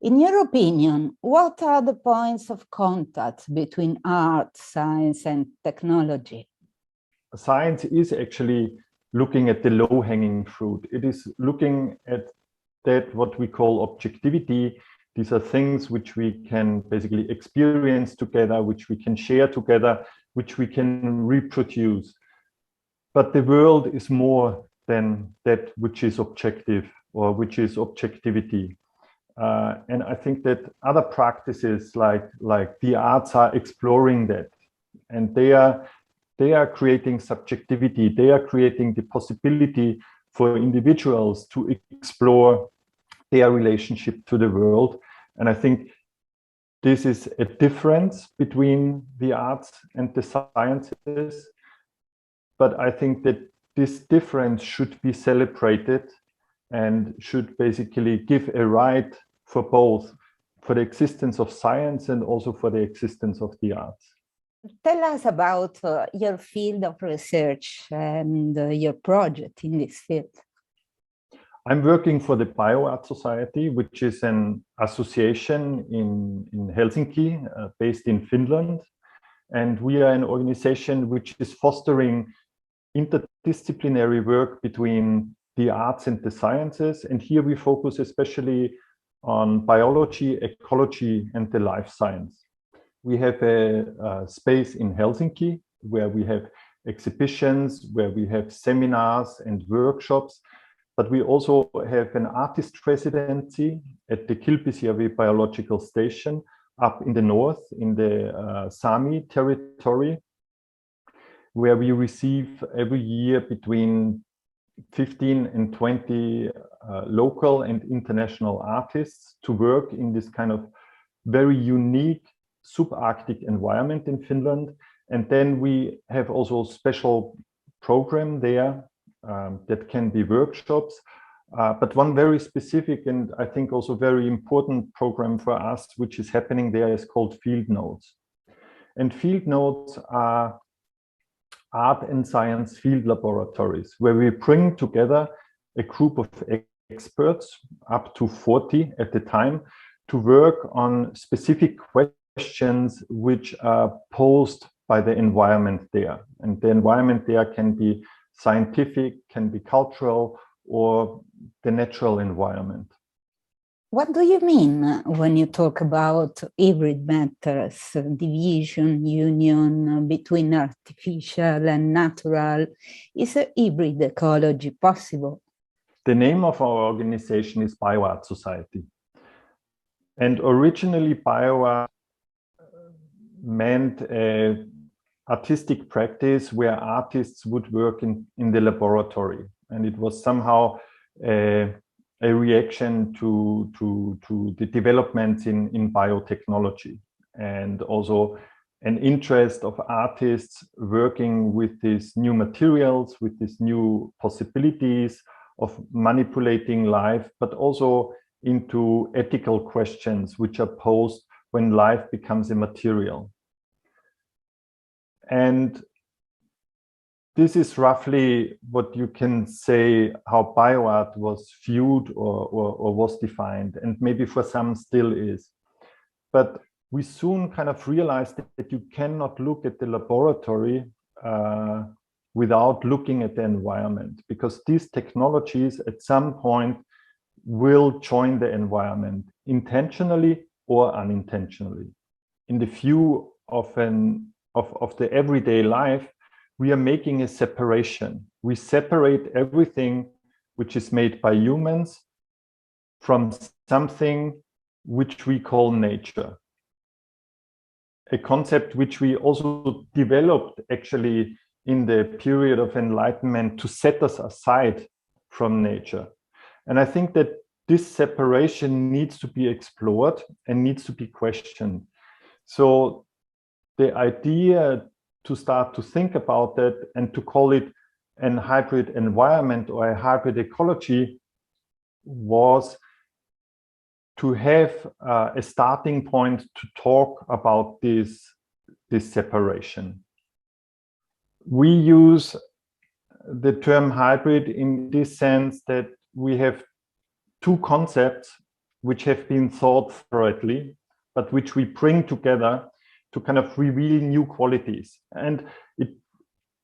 In your opinion, what are the points of contact between art, science, and technology? Science is actually looking at the low-hanging fruit. It is looking at that what we call objectivity. These are things which we can basically experience together, which we can share together, which we can reproduce. But the world is more than that which is objective or which is objectivity. And I think that other practices like the arts are exploring that. And they are creating subjectivity. They are creating the possibility for individuals to explore their relationship to the world. And I think this is a difference between the arts and the sciences. But I think that this difference should be celebrated and should basically give a right for both, for the existence of science and also for the existence of the arts. Tell us about your field of research and your project in this field. I'm working for the BioArt Society, which is an association in Helsinki, based in Finland. And we are an organization which is fostering interdisciplinary work between the arts and the sciences. And here we focus especially on biology, ecology, and the life science. We have a space in Helsinki where we have exhibitions, where we have seminars and workshops, but we also have an artist residency at the Kilpisjärvi Biological Station up in the north, in the Sami territory, where we receive every year between 15 and 20 local and international artists to work in this kind of very unique subarctic environment in Finland. And then we have also a special program there that can be workshops, but one very specific and I think also very important program for us, which is happening there, is called Field Notes. And Field Notes are art and science field laboratories where we bring together a group of experts, up to 40 at the time, to work on specific questions which are posed by the environment there. And the environment there can be scientific, can be cultural, or the natural environment. What do you mean when you talk about hybrid methods, division, union between artificial and natural? Is a hybrid ecology possible? The name of our organization is BioArt Society. And originally BioArt meant an artistic practice where artists would work in the laboratory. And it was somehow a reaction to the developments in biotechnology, and also an interest of artists working with these new materials, with these new possibilities of manipulating life, but also into ethical questions which are posed when life becomes a material. And this is roughly what you can say how bioart was viewed or was defined, and maybe for some still is. But we soon kind of realized that you cannot look at the laboratory without looking at the environment, because these technologies at some point will join the environment intentionally or unintentionally. In the view of the everyday life, we are making a separation. We separate everything which is made by humans from something which we call nature. A concept which we also developed actually in the period of enlightenment to set us aside from nature. And I think that this separation needs to be explored and needs to be questioned. So the idea to start to think about that and to call it an hybrid environment or a hybrid ecology was to have a starting point to talk about this separation. We use the term hybrid in this sense that we have two concepts which have been thought separately, but which we bring together to kind of reveal new qualities. And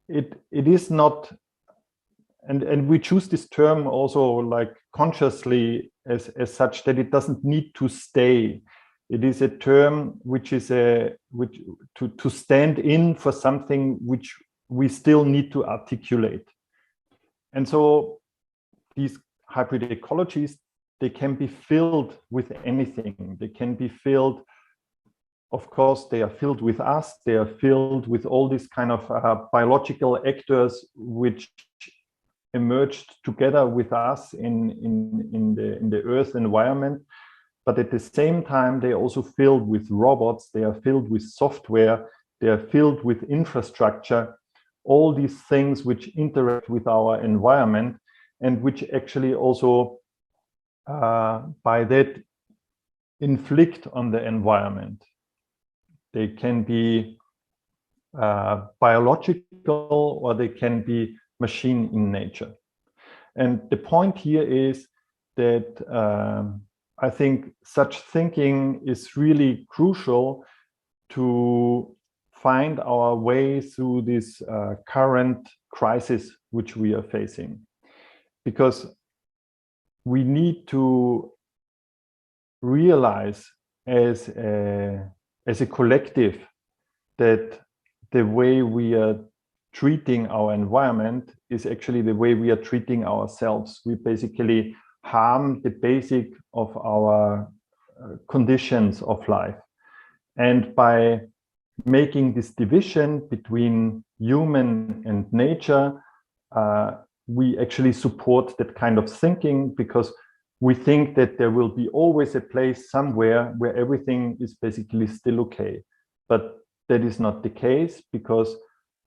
it is not, and we choose this term also like consciously as such, that it doesn't need to stay. It is a term which is to stand in for something which we still need to articulate. And so these hybrid ecologies, they can be filled with anything. They can be filled, of course, they are filled with us. They are filled with all these kind of biological actors which emerged together with us in the Earth environment. But at the same time, they are also filled with robots. They are filled with software. They are filled with infrastructure. All these things which interact with our environment and which actually also by that inflict on the environment. They can be biological or they can be machine in nature. And the point here is that I think such thinking is really crucial to find our way through this current crisis which we are facing. Because we need to realize as a collective that the way we are treating our environment is actually the way we are treating ourselves. We basically harm the basic of our conditions of life. And by making this division between human and nature, we actually support that kind of thinking, because we think that there will be always a place somewhere where everything is basically still okay. But that is not the case, because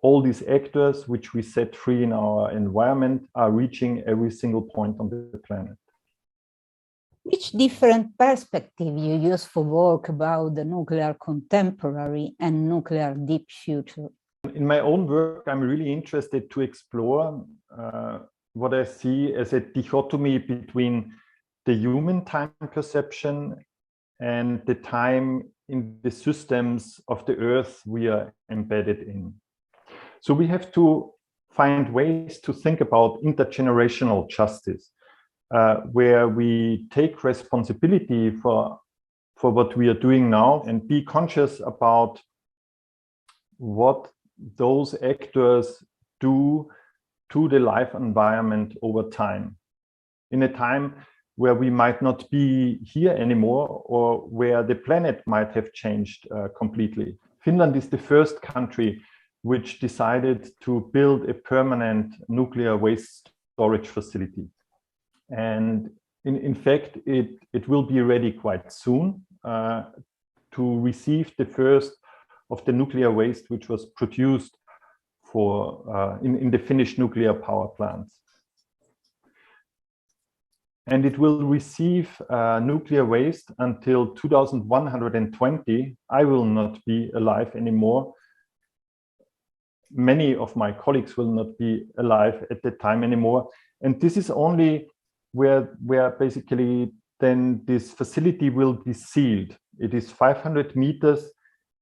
all these actors which we set free in our environment are reaching every single point on the planet. Which different perspective you use for work about the nuclear contemporary and nuclear deep future? In my own work, I'm really interested to explore what I see as a dichotomy between the human time perception and the time in the systems of the Earth we are embedded in. So we have to find ways to think about intergenerational justice, where we take responsibility for what we are doing now and be conscious about what those actors do to the life environment over time, in a time where we might not be here anymore, or where the planet might have changed completely. Finland is the first country which decided to build a permanent nuclear waste storage facility. And in fact, it will be ready quite soon to receive the first of the nuclear waste which was produced in the Finnish nuclear power plants. And it will receive nuclear waste until 2120. I will not be alive anymore. Many of my colleagues will not be alive at that time anymore. And this is only where basically then this facility will be sealed. It is 500 meters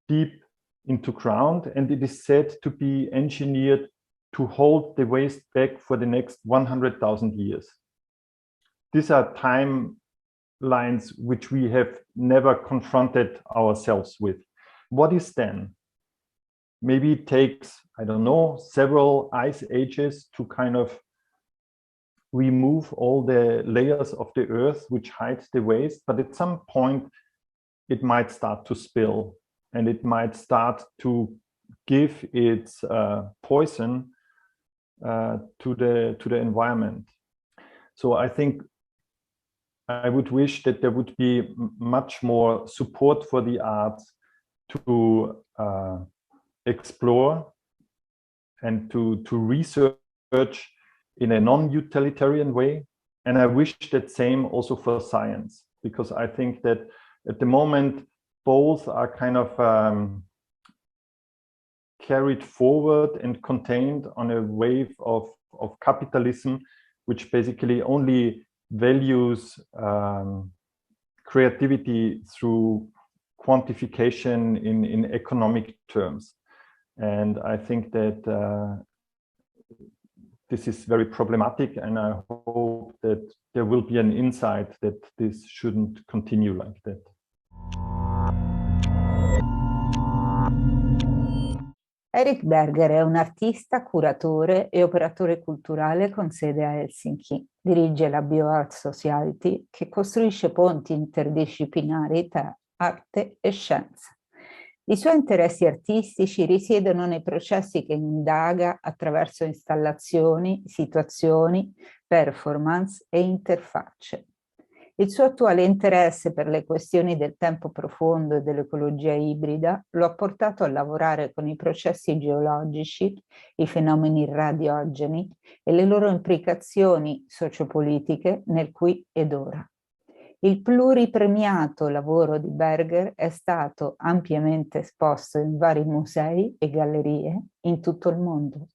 deep into ground, and it is said to be engineered to hold the waste back for the next 100,000 years. These are timelines which we have never confronted ourselves with. What is then? Maybe it takes, I don't know, several ice ages to kind of remove all the layers of the Earth which hide the waste, but at some point it might start to spill, and it might start to give its poison to the environment. So I think I would wish that there would be much more support for the arts to explore and to research in a non-utilitarian way. And I wish that same also for science, because I think that at the moment, both are kind of carried forward and contained on a wave of capitalism, which basically only values creativity through quantification in economic terms. And I think that this is very problematic, and I hope that there will be an insight that this shouldn't continue like that. Erich Berger è un artista, curatore e operatore culturale con sede a Helsinki. Dirige la BioArt Society, che costruisce ponti interdisciplinari tra arte e scienza. I suoi interessi artistici risiedono nei processi che indaga attraverso installazioni, situazioni, performance e interfacce. Il suo attuale interesse per le questioni del tempo profondo e dell'ecologia ibrida lo ha portato a lavorare con i processi geologici, i fenomeni radiogeni e le loro implicazioni sociopolitiche nel qui ed ora. Il pluripremiato lavoro di Berger è stato ampiamente esposto in vari musei e gallerie in tutto il mondo.